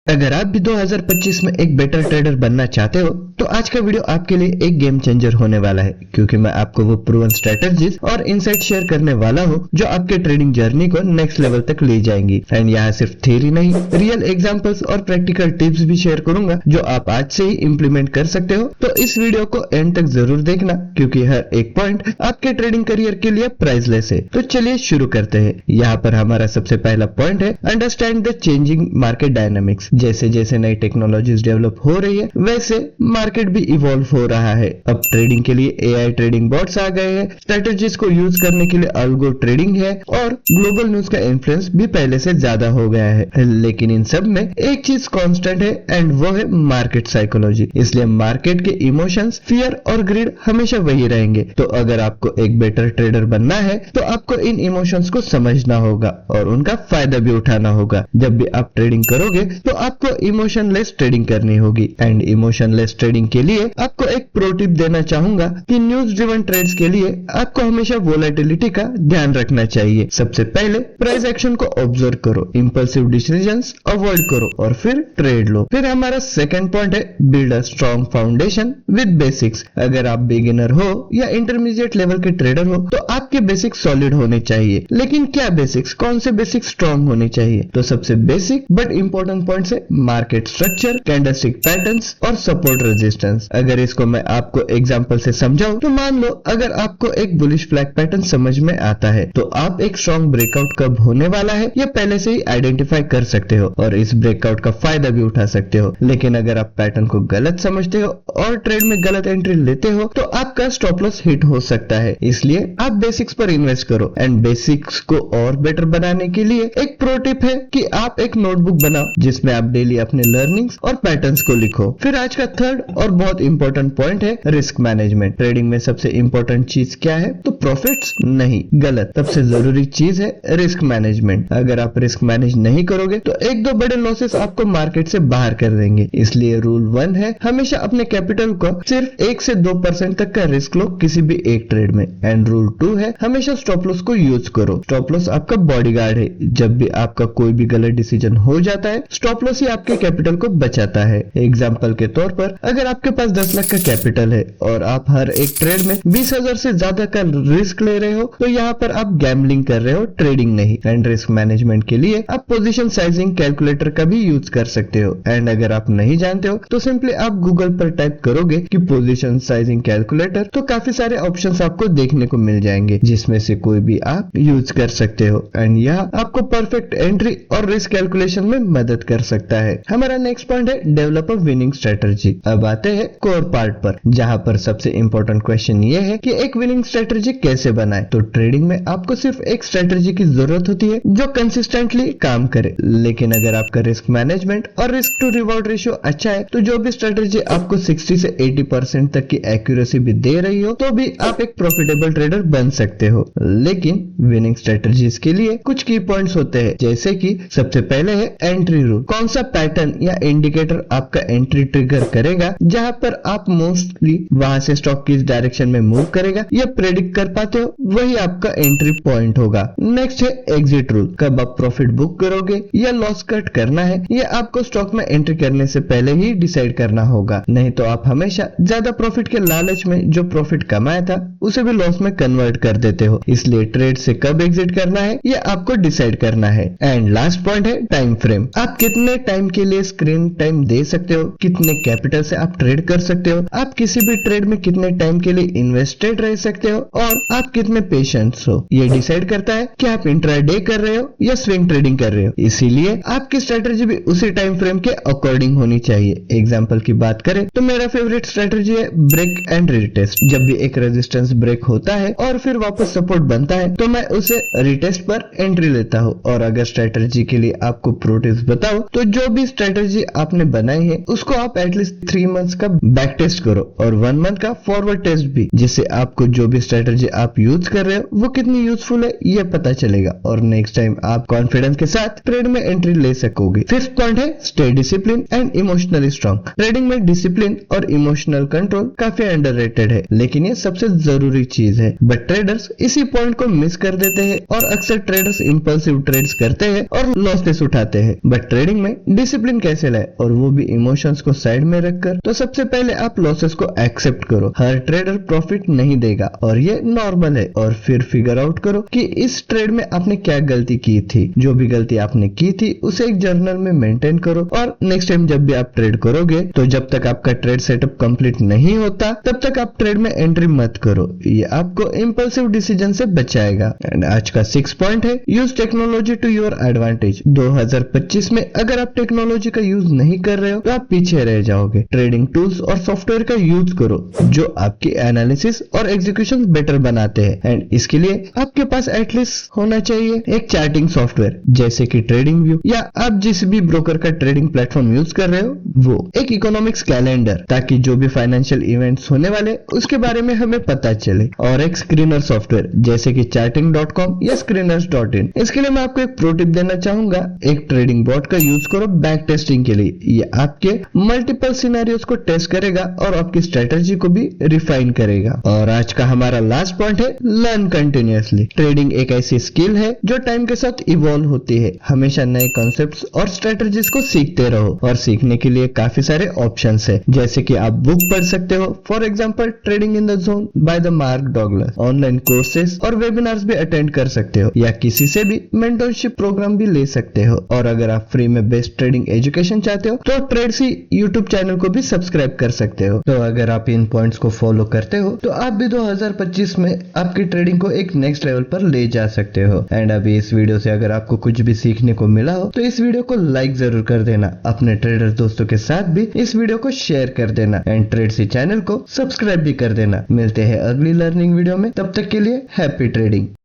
अगर आप भी 2025 में एक बेटर ट्रेडर बनना चाहते हो तो आज का वीडियो आपके लिए एक गेम चेंजर होने वाला है, क्योंकि मैं आपको वो प्रूवन स्ट्रेटजीज और इनसाइट शेयर करने वाला हूँ जो आपके ट्रेडिंग जर्नी को नेक्स्ट लेवल तक ले जाएंगी। एंड यहाँ सिर्फ थ्योरी नहीं, रियल एग्जांपल्स और प्रैक्टिकल टिप्स भी शेयर करूंगा जो आप आज से ही इम्प्लीमेंट कर सकते हो। तो इस वीडियो को एंड तक जरूर देखना, क्योंकि हर एक पॉइंट आपके ट्रेडिंग करियर के लिए प्राइसलेस है। तो चलिए शुरू करते हैं। यहाँ पर हमारा सबसे पहला पॉइंट है understand the changing market dynamics. जैसे जैसे नई टेक्नोलॉजीज डेवलप हो रही है वैसे मार्केट भी इवॉल्व हो रहा है। अब ट्रेडिंग के लिए एआई ट्रेडिंग बॉट्स आ गए हैं, स्ट्रेटजीज को यूज करने के लिए अल्गो ट्रेडिंग है और ग्लोबल न्यूज का इन्फ्लुएंस भी पहले से ज्यादा हो गया है। लेकिन इन सब में एक चीज कांस्टेंट है एंड वो है मार्केट साइकोलॉजी। इसलिए मार्केट के इमोशंस, फियर और ग्रीड हमेशा वही रहेंगे। तो अगर आपको एक बेटर ट्रेडर बनना है तो आपको इन इमोशंस को समझना होगा और उनका फायदा भी उठाना होगा। जब भी आप ट्रेडिंग करोगे तो आपको इमोशनलेस ट्रेडिंग करनी होगी। एंड इमोशनलेस ट्रेडिंग के लिए आपको एक प्रो टिप देना चाहूंगा कि न्यूज ड्रिवन ट्रेड्स के लिए आपको हमेशा वोलेटिलिटी का ध्यान रखना चाहिए। सबसे पहले प्राइस एक्शन को ऑब्जर्व करो, इंपल्सिव डिसीजंस अवॉइड करो और फिर ट्रेड लो। फिर हमारा सेकंड पॉइंट है build a strong foundation with basics. अगर आप बिगिनर हो या इंटरमीडिएट लेवल के ट्रेडर हो तो आपके बेसिक्स सॉलिड होने चाहिए। लेकिन क्या बेसिक्स, कौन से बेसिक्स स्ट्रॉन्ग होने चाहिए? तो सबसे बेसिक बट इंपॉर्टेंट पॉइंट है मार्केट स्ट्रक्चर, कैंडलस्टिक पैटर्न्स और सपोर्ट रेजिस्टेंस। अगर इसको मैं आपको एग्जांपल से समझाऊं तो मान लो अगर आपको एक बुलिश फ्लैग पैटर्न समझ में आता है तो आप एक स्ट्रॉन्ग ब्रेकआउट कब होने वाला है यह पहले से ही आइडेंटिफाई कर सकते हो और इस ब्रेकआउट का फायदा भी उठा सकते हो। लेकिन अगर आप पैटर्न को गलत समझते हो और ट्रेड में गलत एंट्री लेते हो तो आपका स्टॉप लॉस हिट हो सकता है। इसलिए आप बेसिक्स पर इन्वेस्ट करो। एंड बेसिक्स को और बेटर बनाने के लिए एक प्रो टिप है कि आप एक नोटबुक बनाओ जिसमें आप डेली अपने लर्निंग्स और पैटर्न्स को लिखो। फिर आज का थर्ड और बहुत इंपॉर्टेंट पॉइंट है रिस्क मैनेजमेंट। ट्रेडिंग में सबसे इंपॉर्टेंट चीज क्या है? तो प्रॉफिट्स नहीं, गलत। सबसे जरूरी चीज है रिस्क मैनेजमेंट। अगर आप रिस्क मैनेज नहीं करोगे तो एक दो बड़े लॉसेस आपको मार्केट से बाहर कर देंगे। इसलिए रूल 1 है हमेशा अपने कैपिटल को सिर्फ 1 से 2% तक का रिस्क लो किसी भी एक ट्रेड में। एंड रूल 2 है हमेशा स्टॉप लॉस को यूज करो। स्टॉप लॉस आपका बॉडीगार्ड है। जब भी आपका कोई भी गलत डिसीजन हो जाता है स्टॉप लॉस ही आपके कैपिटल को बचाता है। एग्जांपल के तौर पर अगर आपके पास 10 लाख का कैपिटल है और आप हर एक ट्रेड में 20,000 से ज्यादा का रिस्क ले रहे हो तो यहाँ पर आप गैम्बलिंग कर रहे हो, ट्रेडिंग नहीं। एंड रिस्क मैनेजमेंट के लिए आप पोजीशन साइजिंग कैलकुलेटर का भी यूज कर सकते हो। एंड अगर आप नहीं जानते हो तो सिंपली आप गूगल पर टाइप करोगे कि पोजीशन साइजिंग कैलकुलेटर तो काफी सारे ऑप्शंस आपको देखने को मिल जाएंगे जिसमें से कोई भी आप यूज कर सकते हो। एंड यह आपको परफेक्ट एंट्री और रिस्क कैलकुलेशन में मदद कर सकता है। हमारा नेक्स्ट पॉइंट है डेवलप अ विनिंग स्ट्रेटजी। अब आते हैं कोर पार्ट पर, जहां पर सबसे इंपॉर्टेंट क्वेश्चन ये है कि एक विनिंग स्ट्रेटजी कैसे बनाए। तो ट्रेडिंग में आपको सिर्फ एक स्ट्रेटजी की जरूरत होती है जो कंसिस्टेंटली काम करे। लेकिन अगर आपका रिस्क मैनेजमेंट और रिस्क टू रिवॉर्ड रेशियो अच्छा है तो जो भी स्ट्रेटजी आपको 60 से 80% तक की एक्यूरेसी भी दे रही हो तो भी आप एक प्रॉफिटेबल ट्रेडर बन सकते हो। लेकिन विनिंग स्ट्रेटजीज के लिए कुछ की पॉइंट्स होते हैं, जैसे कि सबसे पहले है एंट्री रूल। कौन सा पैटर्न या इंडिकेटर आपका एंट्री ट्रिगर करेगा, जहां पर आप मोस्टली वहां से स्टॉक किस डायरेक्शन में मूव करेगा यह प्रेडिक्ट कर पाते हो, वही आपका एंट्री पॉइंट होगा। नेक्स्ट है एग्जिट रूल। कब आप प्रॉफिट बुक करोगे या लॉस कट करना है यह आपको स्टॉक में एंट्री करने से पहले ही डिसाइड करना होगा। नहीं तो आप हमेशा ज्यादा प्रॉफिट के लालच में जो प्रॉफिट कमाया था उसे भी लॉस में कन्वर्ट कर देते हो। इसलिए ट्रेड से कब एग्जिट करना है यह आपको डिसाइड करना है। एंड लास्ट पॉइंट है टाइम फ्रेम। आप कितने टाइम के लिए स्क्रीन टाइम दे सकते हो, कितने कैपिटल से आप ट्रेड कर सकते हो, आप किसी भी ट्रेड में कितने टाइम के लिए इन्वेस्टेड रह सकते हो और आप कितने पेशेंस हो। ये डिसाइड करता है कि आप इंट्राडे कर रहे हो या स्विंग ट्रेडिंग कर रहे हो। इसीलिए आपकी स्ट्रेटजी भी उसी टाइम फ्रेम के अकॉर्डिंग होनी चाहिए। एग्जांपल की बात करें तो मेरा फेवरेट स्ट्रेटजी है ब्रेक एंड रिटेस्ट। जब भी एक रेजिस्टेंस ब्रेक होता है और फिर वापस सपोर्ट बनता है तो मैं उसे रिटेस्ट पर एंट्री लेता हूँ। और अगर स्ट्रेटजी के लिए आपको प्रो टिप्स बताओ तो जो भी स्ट्रेटजी आपने बनाई है उसको आप एटलीस्ट 3 मंथ्स का बैक टेस्ट करो और 1 मंथ का फॉरवर्ड टेस्ट भी, जिससे आपको जो भी स्ट्रेटजी आप यूज कर रहे हो वो कितनी यूजफुल है ये पता चलेगा और नेक्स्ट टाइम आप कॉन्फिडेंस के साथ ट्रेड में एंट्री ले सकोगे। फिफ्थ पॉइंट है stay discipline and emotionally strong. Trading में डिसिप्लिन और इमोशनल कंट्रोल काफी अंडररेटेड है, लेकिन ये सबसे जरूरी चीज है। बट ट्रेडर्स इसी पॉइंट को मिस कर देते हैं और अक्सर ट्रेडर्स इंपल्सिव ट्रेड्स करते हैं और लॉसेस उठाते हैं। बट ट्रेडिंग में डिसिप्लिन कैसे लाए, और वो भी इमोशंस को साइड में रखकर। तो सबसे पहले आप लॉसेस को एक्सेप्ट करो। हर ट्रेडर प्रॉफिट नहीं देगा और ये नॉर्मल है। और फिर फिगर आउट करो कि इस ट्रेड में आपने क्या गलती की थी। जो भी गलती आपने की थी उसे एक जर्नल में मेंटेन करो, और नेक्स्ट टाइम जब भी आप ट्रेड करोगे तो जब तक आपका ट्रेड सेटअप कंप्लीट नहीं होता तब तक आप ट्रेड में एंट्री मत करो। ये आपको इंपल्सिव डिसीजन से बचाएगा। एंड आज का 6 पॉइंट है, use technology to your advantage. 2025 में अगर आप टेक्नोलॉजी का यूज नहीं कर रहे हो तो आप पीछे रह जाओगे। ट्रेडिंग टूल्स और सॉफ्टवेयर का यूज करो जो आपकी एनालिसिस और एग्जीक्यूशन बेटर बनाते हैं। एंड इसके लिए आपके पास एटलीस्ट होना चाहिए एक चार्टिंग सॉफ्टवेयर जैसे कि ट्रेडिंग व्यू, या आप जिस भी ब्रोकर का ट्रेडिंग प्लेटफॉर्म यूज कर रहे हो वो। एक इकोनॉमिक्स कैलेंडर, ताकि जो भी फाइनेंशियल इवेंट्स होने वाले उसके बारे में हमें पता चले। और एक स्क्रीनर सॉफ्टवेयर जैसे कि charting.com या screeners.in। इसके लिए मैं आपको एक प्रो टिप देना चाहूंगा, एक ट्रेडिंग बॉट का यूज करो बैक टेस्टिंग के लिए। ये आपके मल्टीपल सिनेरियोस को टेस्ट करेगा और आपकी स्ट्रेटेजी को भी रिफाइन करेगा। और आज का हमारा लास्ट पॉइंट है, लर्न कंटिन्यूअसली। ट्रेडिंग एक ऐसी स्किल है जो टाइम के साथ इवॉल्व होती है। हमेशा नए कॉन्सेप्ट्स और स्ट्रेटेजीज को सीखते रहो। और सीखने के लिए काफी सारे ऑप्शंस है, जैसे कि आप बुक पढ़ सकते हो, for example trading in the zone by the mark Douglas. Online courses और वेबिनार्स भी अटेंड कर सकते हो, या किसी से भी मेंटरशिप प्रोग्राम भी ले सकते हो। और अगर आप फ्री में बेस्ट ट्रेडिंग एजुकेशन चाहते हो तो ट्रेडसी यूट्यूब चैनल को भी सब्सक्राइब कर सकते हो। तो अगर आप इन पॉइंट्स को फॉलो करते हो तो आप भी 2025 में आपकी ट्रेडिंग को एक नेक्स्ट लेवल पर ले जा सकते हो। एंड अभी इस वीडियो से अगर आपको कुछ भी सीखने को मिला हो तो इस वीडियो को लाइक जरूर कर देना। अपने ट्रेडर दोस्तों के साथ भी इस वीडियो को शेयर कर देना। एंड ट्रेडसी चैनल को सब्सक्राइब भी कर देना। मिलते हैं अगली लर्निंग वीडियो में, तब तक के लिए हैप्पी ट्रेडिंग।